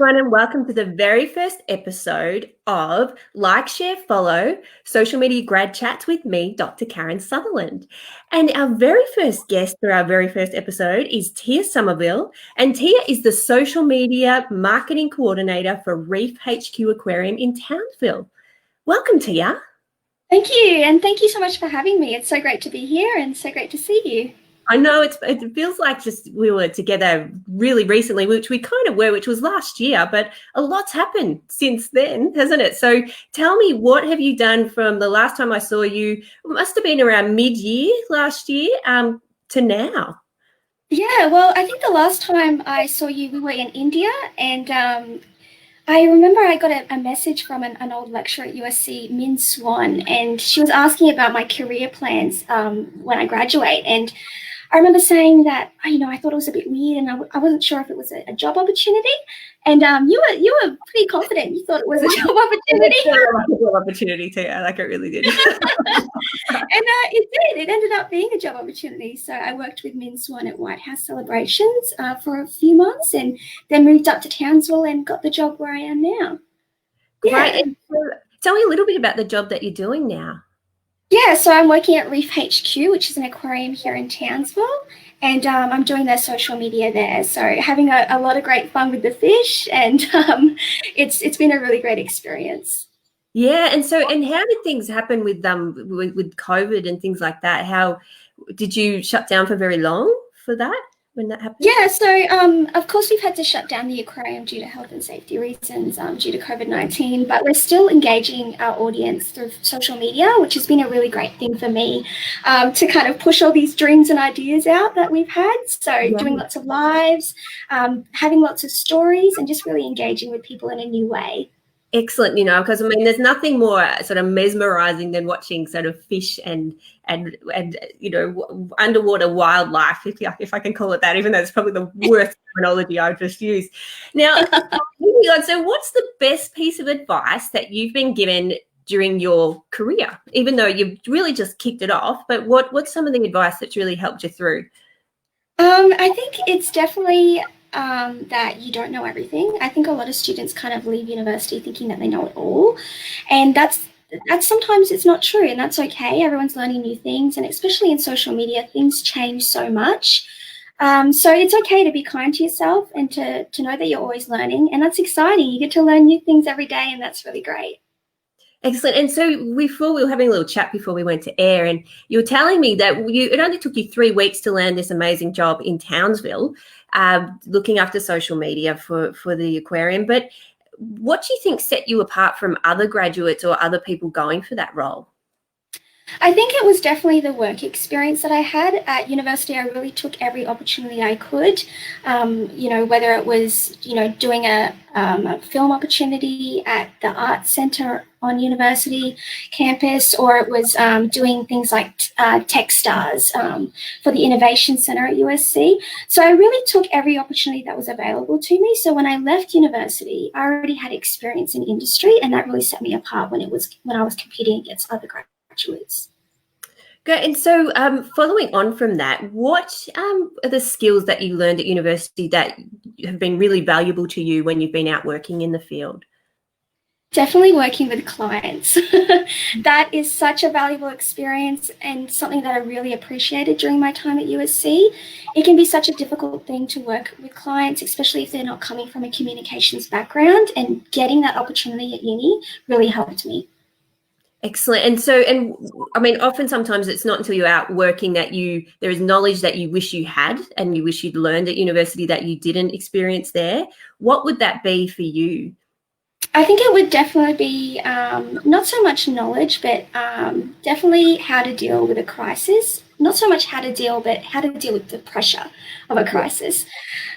everyone, and welcome to the very first episode of Like, Share, Follow Social Media Grad Chats with me, Dr. Karen Sutherland. And our very first guest for our very first episode is Tia Somerville. And Tia is the Social Media Marketing Coordinator for Reef HQ Aquarium in Townsville. Welcome, Tia. Thank you. And thank you so much for having me. It's so great to be here and so great to see you. I know it feels like just we were together really recently, which we kind of were, which was last year, but a lot's happened since then, hasn't it? So tell me, what have you done from the last time I saw you? It must have been around mid-year last year to now. Yeah, well, I think the last time I saw you, we were in India, and I remember I got a message from an old lecturer at USC, Min Swan, and she was asking about my career plans when I graduate. And I remember saying that, I thought it was a bit weird and I wasn't sure if it was a job opportunity. And you were pretty confident. You thought it was a job opportunity. A job opportunity too. Like it really did. And it did. It ended up being a job opportunity. So I worked with Min Swan at White House Celebrations for a few months and then moved up to Townsville and got the job where I am now. Great. Yeah. And so tell me a little bit about the job that you're doing now. Yeah, so I'm working at Reef HQ, which is an aquarium here in Townsville, and I'm doing their social media there. So having a lot of great fun with the fish, and it's been a really great experience. Yeah, and how did things happen with COVID and things like that? How did you shut down for very long for that? When that happened? Yeah, so of course we've had to shut down the aquarium due to health and safety reasons, due to COVID-19, but we're still engaging our audience through social media, which has been a really great thing for me to kind of push all these dreams and ideas out that we've had. So doing lots of lives, having lots of stories, and just really engaging with people in a new way. Excellent, because there's nothing more sort of mesmerizing than watching sort of fish and underwater wildlife, if I can call it that, even though it's probably the worst terminology I've just used. Now, so what's the best piece of advice that you've been given during your career, even though you've really just kicked it off? But what's some of the advice that's really helped you through? I think it's definitely that you don't know everything. I think a lot of students kind of leave university thinking that they know it all, and that's sometimes it's not true, and that's okay. Everyone's learning new things, and especially in social media, things change so much. So it's okay to be kind to yourself and to know that you're always learning, and that's exciting. You get to learn new things every day, and that's really great. Excellent. And so we were having a little chat before we went to air, and you were telling me that it only took you 3 weeks to land this amazing job in Townsville, looking after social media for the aquarium. But what do you think set you apart from other graduates or other people going for that role? I think it was definitely the work experience that I had at university. I really took every opportunity I could, whether it was, doing a film opportunity at the Arts Centre on university campus, or it was doing things like Techstars for the Innovation Centre at USC. So I really took every opportunity that was available to me. So when I left university, I already had experience in industry, and that really set me apart when I was competing against other graduates. Great. And so following on from that, what are the skills that you learned at university that have been really valuable to you when you've been out working in the field? Definitely working with clients. That is such a valuable experience and something that I really appreciated during my time at USC. It can be such a difficult thing to work with clients, especially if they're not coming from a communications background, and getting that opportunity at uni really helped me. Excellent. And often sometimes it's not until you're out working that there is knowledge that you wish you had and you wish you'd learned at university that you didn't experience there. What would that be for you? I think it would definitely be not so much knowledge, but definitely how to deal with a crisis. Not so much how to deal, but how to deal with the pressure of a crisis.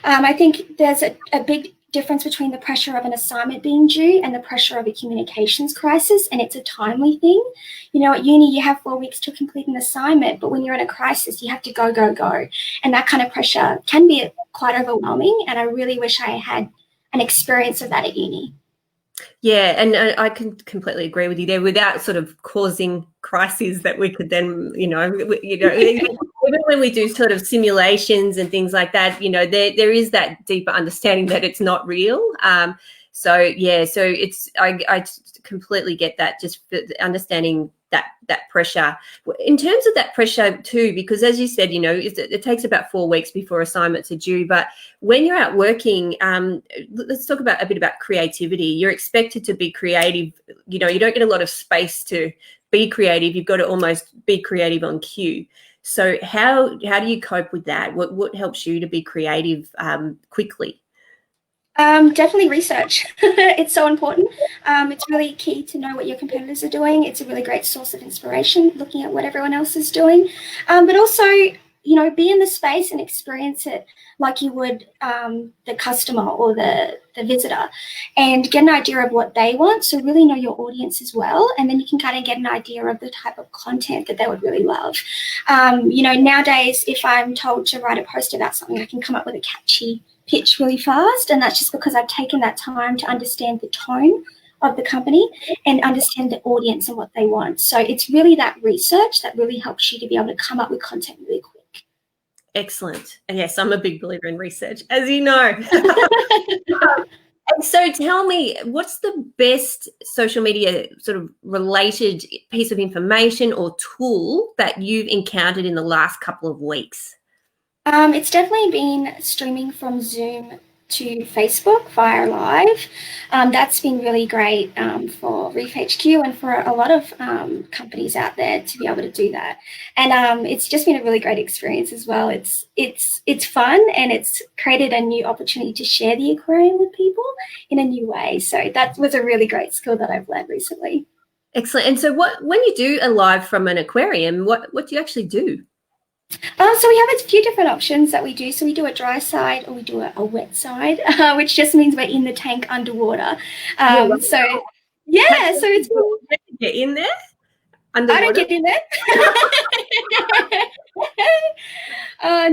I think there's a big difference between the pressure of an assignment being due and the pressure of a communications crisis, and it's a timely thing. At uni you have 4 weeks to complete an assignment, but when you're in a crisis you have to go, and that kind of pressure can be quite overwhelming, and I really wish I had an experience of that at uni. Yeah, and I can completely agree with you there. Without sort of causing crises that we could then, even when we do sort of simulations and things like that, there is that deeper understanding that it's not real. So it's I completely get that, just understanding that pressure. In terms of that pressure too, because as you said, it takes about 4 weeks before assignments are due. But when you're out working, let's talk a bit about creativity. You're expected to be creative. You don't get a lot of space to be creative. You've got to almost be creative on cue. So how do you cope with that? What helps you to be creative quickly? Definitely research. It's so important. It's really key to know what your competitors are doing. It's a really great source of inspiration, looking at what everyone else is doing. But also, be in the space and experience it like you would the customer or the visitor, and get an idea of what they want. So really know your audience as well. And then you can kind of get an idea of the type of content that they would really love. Nowadays, if I'm told to write a post about something, I can come up with a catchy pitch really fast, and that's just because I've taken that time to understand the tone of the company and understand the audience and what they want. So it's really that research that really helps you to be able to come up with content really quick. Excellent. And yes, I'm a big believer in research, as you know. And so tell me, what's the best social media sort of related piece of information or tool that you've encountered in the last couple of weeks? It's definitely been streaming from Zoom to Facebook via live. That's been really great for Reef HQ and for a lot of companies out there to be able to do that. And it's just been a really great experience as well. It's fun, and it's created a new opportunity to share the aquarium with people in a new way. So that was a really great skill that I've learned recently. Excellent. And so when you do a live from an aquarium, what do you actually do? So we have a few different options that we do. So we do a dry side, or we do a wet side, which just means we're in the tank underwater. So it's cool. Get in there? Underwater? I don't get in there.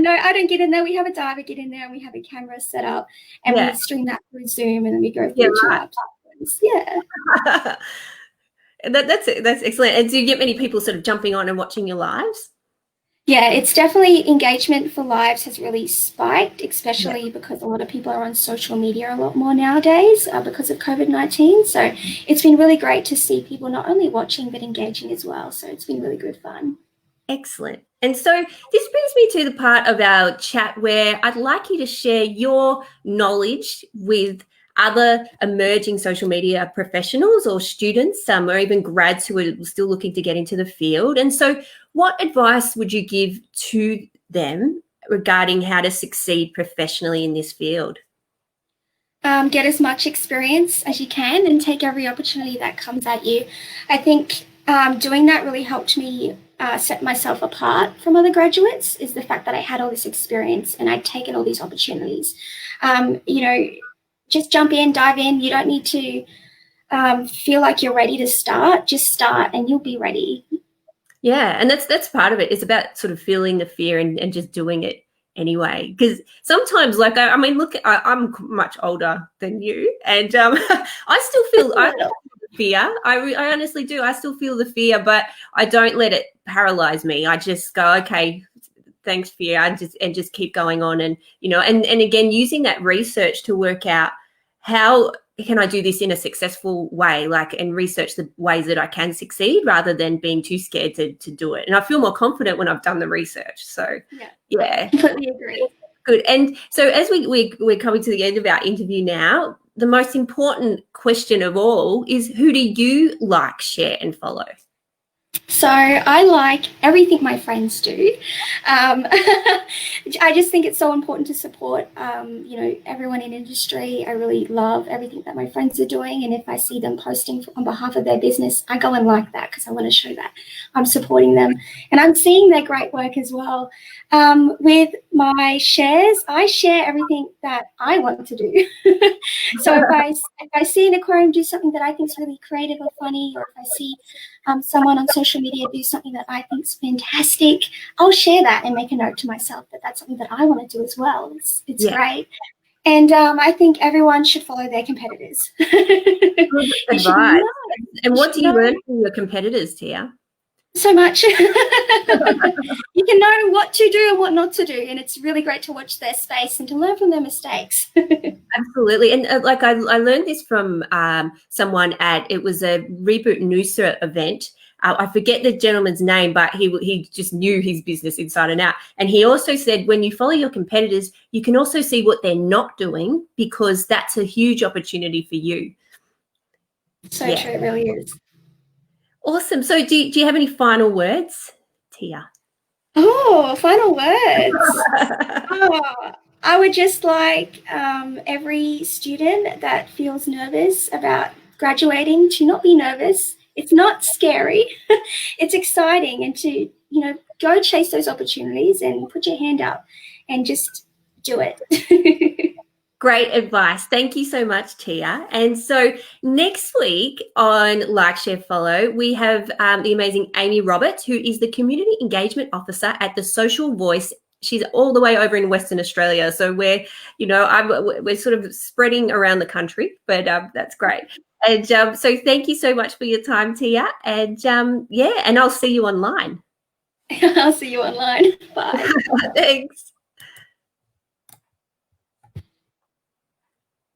No, I don't get in there. We have a diver get in there, and we have a camera set up, and we stream that through Zoom, and then we go through to our platforms. Yeah. That's excellent. And do you get many people sort of jumping on and watching your lives? Yeah, it's definitely, engagement for lives has really spiked, especially because a lot of people are on social media a lot more nowadays because of COVID-19. So it's been really great to see people not only watching but engaging as well. So it's been really good fun. Excellent. And so this brings me to the part of our chat where I'd like you to share your knowledge with other emerging social media professionals or students, or even grads who are still looking to get into the field. And so what advice would you give to them regarding how to succeed professionally in this field? Get as much experience as you can and take every opportunity that comes at you. I think doing that really helped me set myself apart from other graduates, is the fact that I had all this experience and I'd taken all these opportunities. Just jump in, dive in. You don't need to feel like you're ready to start. Just start and you'll be ready. Yeah, and that's part of it. It's about sort of feeling the fear and just doing it anyway. Because sometimes, like, look, I'm much older than you, and I still feel the fear. I honestly do. I still feel the fear, but I don't let it paralyze me. I just go, okay, thanks, fear, and just keep going on. And and again, using that research to work out how can I do this in a successful way, and research the ways that I can succeed rather than being too scared to do it. And I feel more confident when I've done the research. So yeah. Completely agree. Good. And so as we're coming to the end of our interview now, the most important question of all is, who do you like, share and follow? So I like everything my friends do. I just think it's so important to support, everyone in industry. I really love everything that my friends are doing. And if I see them posting on behalf of their business, I go and like that because I want to show that I'm supporting them. And I'm seeing their great work as well. With my shares, I share everything that I want to do. So if I see an aquarium do something that I think is really creative or funny, or if I see someone on social media do something that I think is fantastic, I'll share that and make a note to myself that that's something that I want to do as well. It's great. And I think everyone should follow their competitors. Good advice. And what do you learn from your competitors, Tia? So much. You can know what to do and what not to do, and it's really great to watch their space and to learn from their mistakes. Absolutely. And like I learned this from someone it was a Reboot Noosa event. I forget the gentleman's name, but he just knew his business inside and out. And he also said, when you follow your competitors, you can also see what they're not doing, because that's a huge opportunity for you. So true, it really is. Awesome. So do you have any final words, Tia? Oh, final words. Oh, I would just like every student that feels nervous about graduating to not be nervous. It's not scary. It's exciting, and to, go chase those opportunities and put your hand up and just do it. Great advice. Thank you so much, Tia. And so next week on Like, Share, Follow, we have the amazing Amy Roberts, who is the Community Engagement Officer at the Social Voice. She's all the way over in Western Australia. So we're sort of spreading around the country, but that's great. And so thank you so much for your time, Tia. And and I'll see you online. I'll see you online. Bye. Thanks.